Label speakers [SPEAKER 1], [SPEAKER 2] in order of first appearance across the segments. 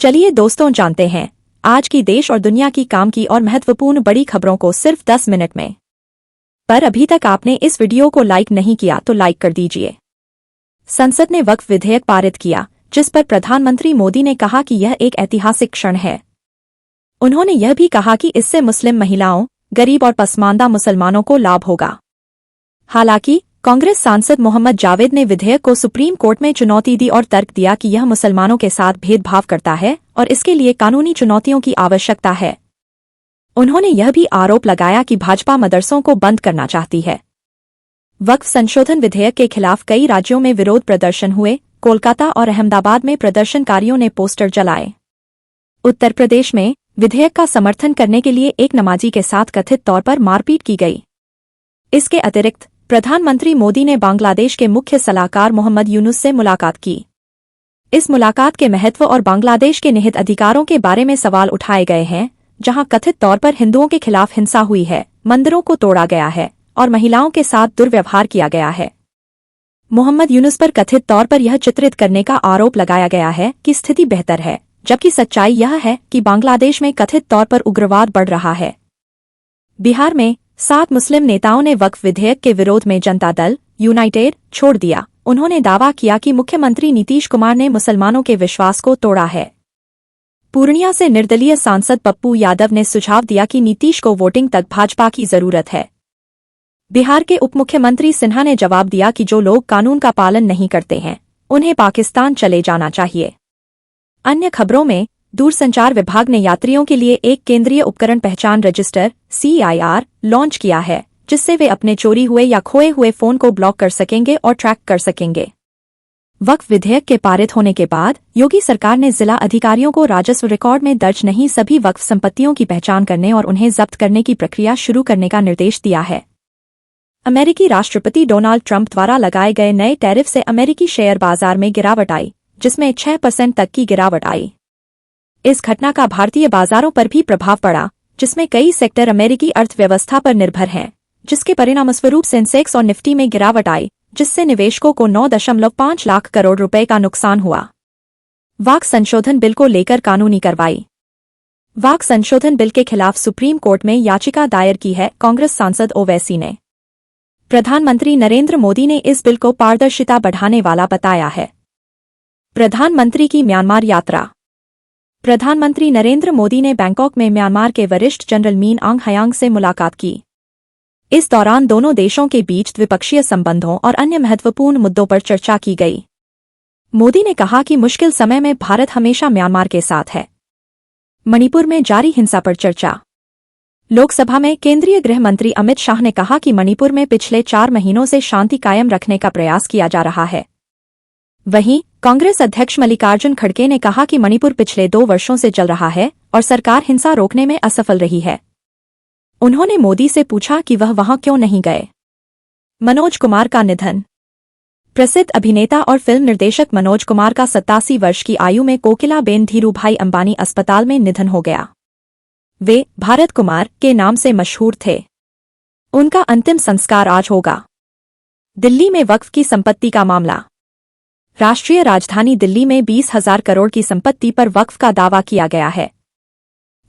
[SPEAKER 1] चलिए दोस्तों जानते हैं आज की देश और दुनिया की काम की और महत्वपूर्ण बड़ी खबरों को सिर्फ 10 मिनट में। पर अभी तक आपने इस वीडियो को लाइक नहीं किया तो लाइक कर दीजिए। संसद ने वक्फ विधेयक पारित किया जिस पर प्रधानमंत्री मोदी ने कहा कि यह एक ऐतिहासिक क्षण है। उन्होंने यह भी कहा कि इससे मुस्लिम महिलाओं, गरीब और पसमानदा मुसलमानों को लाभ होगा। हालांकि कांग्रेस सांसद मोहम्मद जावेद ने विधेयक को सुप्रीम कोर्ट में चुनौती दी और तर्क दिया कि यह मुसलमानों के साथ भेदभाव करता है और इसके लिए कानूनी चुनौतियों की आवश्यकता है। उन्होंने यह भी आरोप लगाया कि भाजपा मदरसों को बंद करना चाहती है। वक्फ संशोधन विधेयक के खिलाफ कई राज्यों में विरोध प्रदर्शन हुए। कोलकाता और अहमदाबाद में प्रदर्शनकारियों ने पोस्टर जलाए। उत्तर प्रदेश में विधेयक का समर्थन करने के लिए एक नमाजी के साथ कथित तौर पर मारपीट की गई। इसके अतिरिक्त प्रधानमंत्री मोदी ने बांग्लादेश के मुख्य सलाहकार मोहम्मद यूनुस से मुलाकात की। इस मुलाकात के महत्व और बांग्लादेश के निहित अधिकारों के बारे में सवाल उठाए गए हैं, जहां कथित तौर पर हिंदुओं के खिलाफ हिंसा हुई है, मंदिरों को तोड़ा गया है और महिलाओं के साथ दुर्व्यवहार किया गया है। मोहम्मद यूनुस पर कथित तौर पर यह चित्रित करने का आरोप लगाया गया है कि स्थिति बेहतर है, जबकि सच्चाई यह है कि बांग्लादेश में कथित तौर पर उग्रवाद बढ़ रहा है। बिहार में 7 मुस्लिम नेताओं ने वक्फ विधेयक के विरोध में जनता दल यूनाइटेड छोड़ दिया। उन्होंने दावा किया कि मुख्यमंत्री नीतीश कुमार ने मुसलमानों के विश्वास को तोड़ा है। पूर्णिया से निर्दलीय सांसद पप्पू यादव ने सुझाव दिया कि नीतीश को वोटिंग तक भाजपा की जरूरत है। बिहार के उप मुख्यमंत्री सिन्हा ने जवाब दिया कि जो लोग कानून का पालन नहीं करते हैं उन्हें पाकिस्तान चले जाना चाहिए। अन्य खबरों में दूरसंचार विभाग ने यात्रियों के लिए एक केंद्रीय उपकरण पहचान रजिस्टर CIR लॉन्च किया है, जिससे वे अपने चोरी हुए या खोए हुए फोन को ब्लॉक कर सकेंगे और ट्रैक कर सकेंगे। वक्फ विधेयक के पारित होने के बाद योगी सरकार ने जिला अधिकारियों को राजस्व रिकॉर्ड में दर्ज नहीं सभी वक्फ संपत्तियों की पहचान करने और उन्हें जब्त करने की प्रक्रिया शुरू करने का निर्देश दिया है। अमेरिकी राष्ट्रपति डोनाल्ड ट्रंप द्वारा लगाए गए नए टैरिफ से अमेरिकी शेयर बाजार में गिरावट आई, जिसमें 6% तक की गिरावट आई। इस घटना का भारतीय बाजारों पर भी प्रभाव पड़ा, जिसमें कई सेक्टर अमेरिकी अर्थव्यवस्था पर निर्भर हैं, जिसके परिणामस्वरूप सेंसेक्स और निफ्टी में गिरावट आई, जिससे निवेशकों को 9.5 लाख करोड़ रुपए का नुकसान हुआ। वक्फ संशोधन बिल को लेकर कानूनी कार्रवाई। वक्फ संशोधन बिल के खिलाफ सुप्रीम कोर्ट में याचिका दायर की है कांग्रेस सांसद ओवैसी ने। प्रधानमंत्री नरेंद्र मोदी ने इस बिल को पारदर्शिता बढ़ाने वाला बताया है। प्रधानमंत्री की म्यांमार यात्रा। प्रधानमंत्री नरेंद्र मोदी ने बैंकॉक में म्यांमार के वरिष्ठ जनरल मीन आंग हयांग से मुलाकात की। इस दौरान दोनों देशों के बीच द्विपक्षीय संबंधों और अन्य महत्वपूर्ण मुद्दों पर चर्चा की गई। मोदी ने कहा कि मुश्किल समय में भारत हमेशा म्यांमार के साथ है। मणिपुर में जारी हिंसा पर चर्चा। लोकसभा में केंद्रीय गृह मंत्री अमित शाह ने कहा कि मणिपुर में पिछले 4 महीनों से शांति कायम रखने का प्रयास किया जा रहा है। वहीं कांग्रेस अध्यक्ष मल्लिकार्जुन खड़गे ने कहा कि मणिपुर पिछले 2 वर्षों से चल रहा है और सरकार हिंसा रोकने में असफल रही है। उन्होंने मोदी से पूछा कि वह वहां क्यों नहीं गए। मनोज कुमार का निधन। प्रसिद्ध अभिनेता और फिल्म निर्देशक मनोज कुमार का 87 वर्ष की आयु में कोकिलाबेन धीरूभाई अंबानी अस्पताल में निधन हो गया। वे भारत कुमार के नाम से मशहूर थे। उनका अंतिम संस्कार आज होगा। दिल्ली में वक्फ की संपत्ति का मामला। राष्ट्रीय राजधानी दिल्ली में 20,000 करोड़ की संपत्ति पर वक्फ का दावा किया गया है।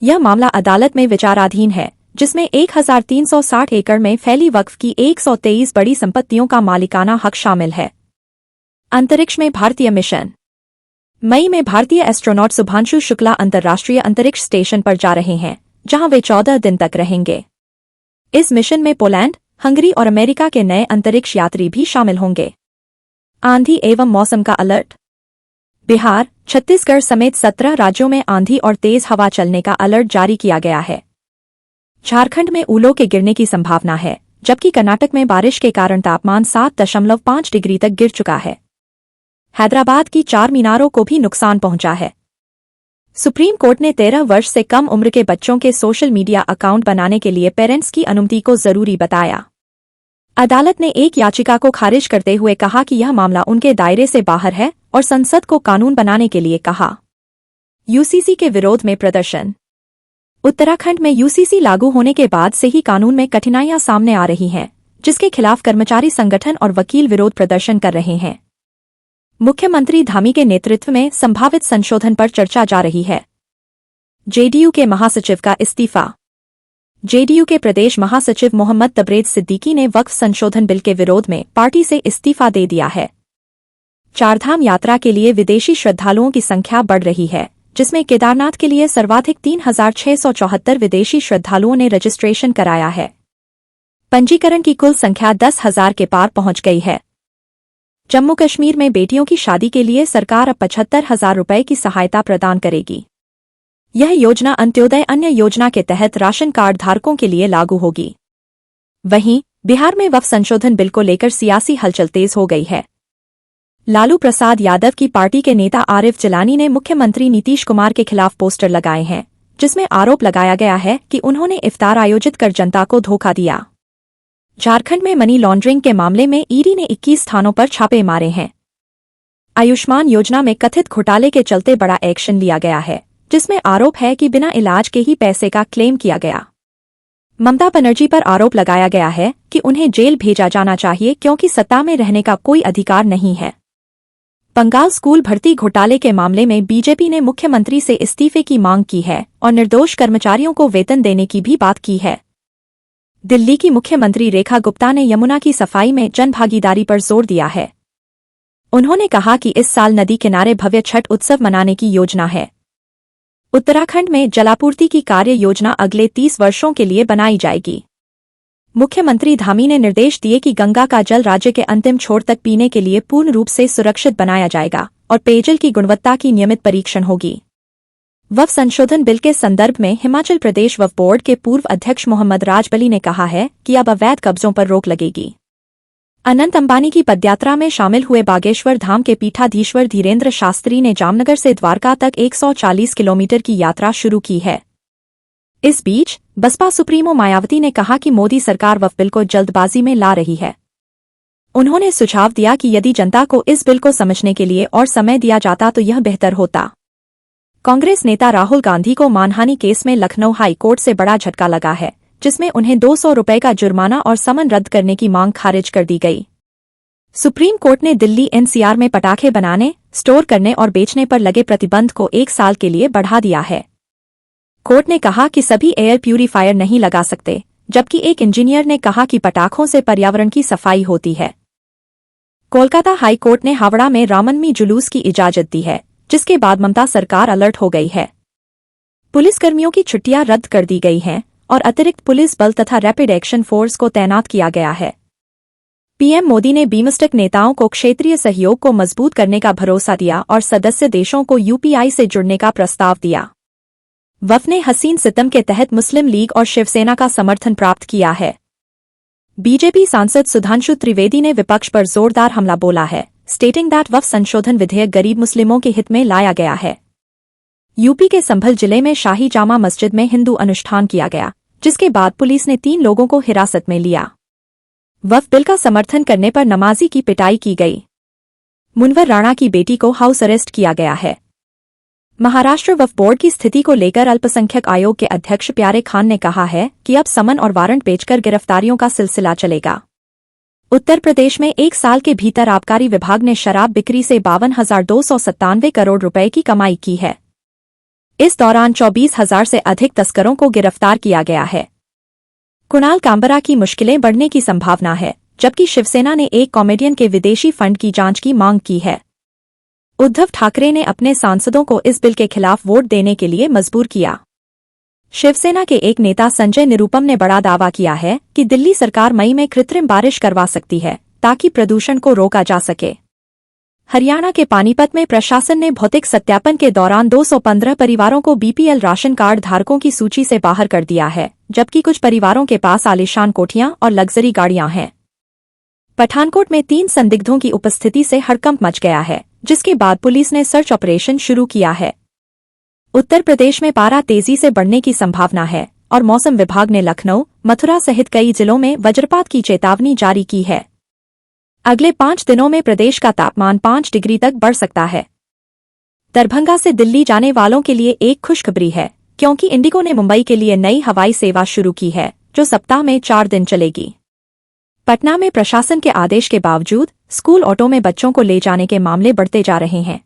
[SPEAKER 1] यह मामला अदालत में विचाराधीन है, जिसमें 1,360 एकड़ में फैली वक्फ की 123 बड़ी संपत्तियों का मालिकाना हक शामिल है। अंतरिक्ष में भारतीय मिशन। मई में भारतीय एस्ट्रोनॉट शुभांशु शुक्ला अंतर्राष्ट्रीय अंतरिक्ष स्टेशन पर जा रहे हैं, जहां वे 14 दिन तक रहेंगे। इस मिशन में पोलैंड, हंगरी और अमेरिका के नए अंतरिक्ष यात्री भी शामिल होंगे। आंधी एवं मौसम का अलर्ट। बिहार, छत्तीसगढ़ समेत 17 राज्यों में आंधी और तेज हवा चलने का अलर्ट जारी किया गया है। झारखंड में ओलों के गिरने की संभावना है, जबकि कर्नाटक में बारिश के कारण तापमान 7.5 डिग्री तक गिर चुका है। हैदराबाद की 4 मीनारों को भी नुकसान पहुंचा है। सुप्रीम कोर्ट ने 13 वर्ष से कम उम्र के बच्चों के सोशल मीडिया अकाउंट बनाने के लिए पेरेंट्स की अनुमति को जरूरी बताया। अदालत ने एक याचिका को खारिज करते हुए कहा कि यह मामला उनके दायरे से बाहर है और संसद को कानून बनाने के लिए कहा। UCC के विरोध में प्रदर्शन। उत्तराखंड में UCC लागू होने के बाद से ही कानून में कठिनाइयां सामने आ रही हैं, जिसके खिलाफ कर्मचारी संगठन और वकील विरोध प्रदर्शन कर रहे हैं। मुख्यमंत्री धामी के नेतृत्व में संभावित संशोधन पर चर्चा जा रही है। जेडीयू के महासचिव का इस्तीफा। जेडीयू के प्रदेश महासचिव मोहम्मद तबरेज सिद्दीकी ने वक्फ संशोधन बिल के विरोध में पार्टी से इस्तीफा दे दिया है। चारधाम यात्रा के लिए विदेशी श्रद्धालुओं की संख्या बढ़ रही है, जिसमें केदारनाथ के लिए सर्वाधिक 3,674 विदेशी श्रद्धालुओं ने रजिस्ट्रेशन कराया है। पंजीकरण की कुल संख्या 10,000 के पार पहुंच गई है। जम्मू कश्मीर में बेटियों की शादी के लिए सरकार अब 75,000 रुपये की सहायता प्रदान करेगी। यह योजना अंत्योदय अन्य योजना के तहत राशन कार्ड धारकों के लिए लागू होगी। वहीं बिहार में वक्फ संशोधन बिल को लेकर सियासी हलचल तेज हो गई है। लालू प्रसाद यादव की पार्टी के नेता आरिफ जिलानी ने मुख्यमंत्री नीतीश कुमार के खिलाफ पोस्टर लगाए हैं, जिसमें आरोप लगाया गया है कि उन्होंने इफ्तार आयोजित कर जनता को धोखा दिया। झारखंड में मनी लॉन्ड्रिंग के मामले में ईडी ने 21 स्थानों पर छापे मारे हैं। आयुष्मान योजना में कथित घोटाले के चलते बड़ा एक्शन लिया गया है, जिसमें आरोप है कि बिना इलाज के ही पैसे का क्लेम किया गया। ममता बनर्जी पर आरोप लगाया गया है कि उन्हें जेल भेजा जाना चाहिए क्योंकि सत्ता में रहने का कोई अधिकार नहीं है। बंगाल स्कूल भर्ती घोटाले के मामले में बीजेपी ने मुख्यमंत्री से इस्तीफे की मांग की है और निर्दोष कर्मचारियों को वेतन देने की भी बात की है। दिल्ली की मुख्यमंत्री रेखा गुप्ता ने यमुना की सफाई में जनभागीदारी पर जोर दिया है। उन्होंने कहा कि इस साल नदी किनारे भव्य छठ उत्सव मनाने की योजना है। उत्तराखंड में जलापूर्ति की कार्य योजना अगले 30 वर्षों के लिए बनाई जाएगी। मुख्यमंत्री धामी ने निर्देश दिए कि गंगा का जल राज्य के अंतिम छोर तक पीने के लिए पूर्ण रूप से सुरक्षित बनाया जाएगा और पेयजल की गुणवत्ता की नियमित परीक्षण होगी। वक्फ संशोधन बिल के संदर्भ में हिमाचल प्रदेश वक्फ बोर्ड के पूर्व अध्यक्ष मोहम्मद राजबली ने कहा है कि अब अवैध कब्जों पर रोक लगेगी। अनंत अंबानी की पदयात्रा में शामिल हुए बागेश्वर धाम के पीठाधीश्वर धीरेन्द्र शास्त्री ने जामनगर से द्वारका तक 140 किलोमीटर की यात्रा शुरू की है। इस बीच बसपा सुप्रीमो मायावती ने कहा कि मोदी सरकार वक्फ बिल को जल्दबाजी में ला रही है। उन्होंने सुझाव दिया कि यदि जनता को इस बिल को समझने के लिए और समय दिया जाता तो यह बेहतर होता। कांग्रेस नेता राहुल गांधी को मानहानि केस में लखनऊ हाई कोर्ट से बड़ा झटका लगा है, जिसमें उन्हें 200 रुपये का जुर्माना और समन रद्द करने की मांग खारिज कर दी गई। सुप्रीम कोर्ट ने दिल्ली एनसीआर में पटाखे बनाने, स्टोर करने और बेचने पर लगे प्रतिबंध को 1 साल के लिए बढ़ा दिया है। कोर्ट ने कहा कि सभी एयर प्यूरीफायर नहीं लगा सकते, जबकि एक इंजीनियर ने कहा कि पटाखों से पर्यावरण की सफाई होती है। कोलकाता हाई कोर्ट ने हावड़ा में रामनवमी जुलूस की इजाजत दी है, जिसके बाद ममता सरकार अलर्ट हो गई है। पुलिसकर्मियों की छुट्टियां रद्द कर दी गई हैं और अतिरिक्त पुलिस बल तथा रैपिड एक्शन फोर्स को तैनात किया गया है। पीएम मोदी ने बिम्स्टेक नेताओं को क्षेत्रीय सहयोग को मजबूत करने का भरोसा दिया और सदस्य देशों को यूपीआई से जुड़ने का प्रस्ताव दिया। वफ़ ने हसीन सितम के तहत मुस्लिम लीग और शिवसेना का समर्थन प्राप्त किया है। बीजेपी सांसद सुधांशु त्रिवेदी ने विपक्ष पर जोरदार हमला बोला है, स्टेटिंग दैट वक्फ संशोधन विधेयक गरीब मुस्लिमों के हित में लाया गया है। यूपी के संभल जिले में शाही जामा मस्जिद में हिंदू अनुष्ठान किया गया, जिसके बाद पुलिस ने 3 लोगों को हिरासत में लिया। वक्फ बिल का समर्थन करने पर नमाजी की पिटाई की गई। मुनव्वर राणा की बेटी को हाउस अरेस्ट किया गया है। महाराष्ट्र वक्फ बोर्ड की स्थिति को लेकर अल्पसंख्यक आयोग के अध्यक्ष प्यारे खान ने कहा है कि अब समन और वारंट बेचकर गिरफ्तारियों का सिलसिला चलेगा। उत्तर प्रदेश में 1 साल के भीतर आबकारी विभाग ने शराब बिक्री से 52,297 करोड़ रुपए की कमाई की है। इस दौरान 24,000 से अधिक तस्करों को गिरफ्तार किया गया है। कुणाल कामरा की मुश्किलें बढ़ने की संभावना है, जबकि शिवसेना ने एक कॉमेडियन के विदेशी फंड की जांच की मांग की है। उद्धव ठाकरे ने अपने सांसदों को इस बिल के खिलाफ वोट देने के लिए मजबूर किया। शिवसेना के एक नेता संजय निरुपम ने बड़ा दावा किया है कि दिल्ली सरकार मई में कृत्रिम बारिश करवा सकती है ताकि प्रदूषण को रोका जा सके। हरियाणा के पानीपत में प्रशासन ने भौतिक सत्यापन के दौरान 215 परिवारों को बीपीएल राशन कार्ड धारकों की सूची से बाहर कर दिया है, जबकि कुछ परिवारों के पास आलीशान कोठियां और लग्जरी गाड़ियां हैं। पठानकोट में 3 संदिग्धों की उपस्थिति से हड़कंप मच गया है, जिसके बाद पुलिस ने सर्च ऑपरेशन शुरू किया है। उत्तर प्रदेश में पारा तेजी से बढ़ने की संभावना है और मौसम विभाग ने लखनऊ, मथुरा सहित कई जिलों में वज्रपात की चेतावनी जारी की है। अगले 5 दिनों में प्रदेश का तापमान 5 डिग्री तक बढ़ सकता है। दरभंगा से दिल्ली जाने वालों के लिए एक खुशखबरी है, क्योंकि इंडिगो ने मुंबई के लिए नई हवाई सेवा शुरू की है, जो सप्ताह में 4 दिन चलेगी। पटना में प्रशासन के आदेश के बावजूद स्कूल ऑटो में बच्चों को ले जाने के मामले बढ़ते जा रहे हैं।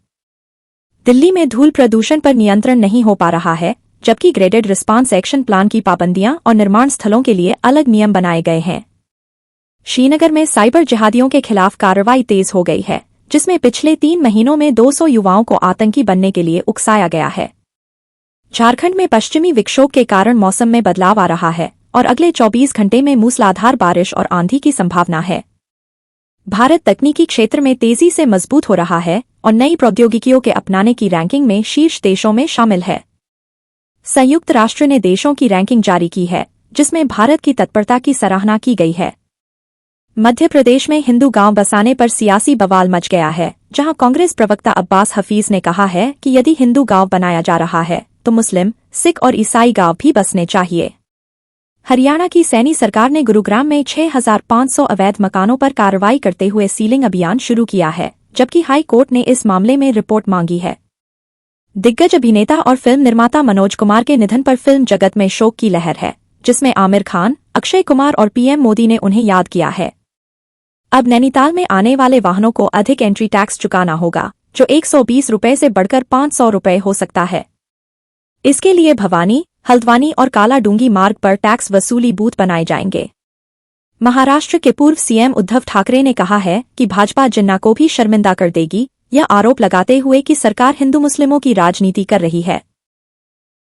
[SPEAKER 1] दिल्ली में धूल प्रदूषण पर नियंत्रण नहीं हो पा रहा है, जबकि ग्रेडेड रिस्पांस एक्शन प्लान की पाबंदियां और निर्माण स्थलों के लिए अलग नियम बनाए गए हैं। श्रीनगर में साइबर जिहादियों के खिलाफ कार्रवाई तेज हो गई है, जिसमें पिछले 3 महीनों में 200 युवाओं को आतंकी बनने के लिए उकसाया गया है। झारखंड में पश्चिमी विक्षोभ के कारण मौसम में बदलाव आ रहा है और अगले 24 घंटे में मूसलाधार बारिश और आंधी की संभावना है। भारत तकनीकी क्षेत्र में तेजी से मजबूत हो रहा है और नई प्रौद्योगिकियों के अपनाने की रैंकिंग में शीर्ष देशों में शामिल है। संयुक्त राष्ट्र ने देशों की रैंकिंग जारी की है, जिसमें भारत की तत्परता की सराहना की गई है। मध्य प्रदेश में हिंदू गांव बसाने पर सियासी बवाल मच गया है, जहां कांग्रेस प्रवक्ता अब्बास हफीज ने कहा है कि यदि हिंदू गांव बनाया जा रहा है तो मुस्लिम, सिख और ईसाई गांव भी बसने चाहिए। हरियाणा की सैनी सरकार ने गुरुग्राम में 6,500 अवैध मकानों पर कार्रवाई करते हुए सीलिंग अभियान शुरू किया है, जबकि हाई कोर्ट ने इस मामले में रिपोर्ट मांगी है। दिग्गज अभिनेता और फिल्म निर्माता मनोज कुमार के निधन पर फिल्म जगत में शोक की लहर है, जिसमें आमिर खान, अक्षय कुमार और पीएम मोदी ने उन्हें याद किया है। अब नैनीताल में आने वाले वाहनों को अधिक एंट्री टैक्स चुकाना होगा, जो 120 रुपये से बढ़कर 500 रुपये हो सकता है। इसके लिए भवानी, हल्द्वानी और काला डूंगी मार्ग पर टैक्स वसूली बूथ बनाए जाएंगे। महाराष्ट्र के पूर्व सीएम उद्धव ठाकरे ने कहा है कि भाजपा जिन्ना को भी शर्मिंदा कर देगी, यह आरोप लगाते हुए कि सरकार हिंदू मुस्लिमों की राजनीति कर रही है।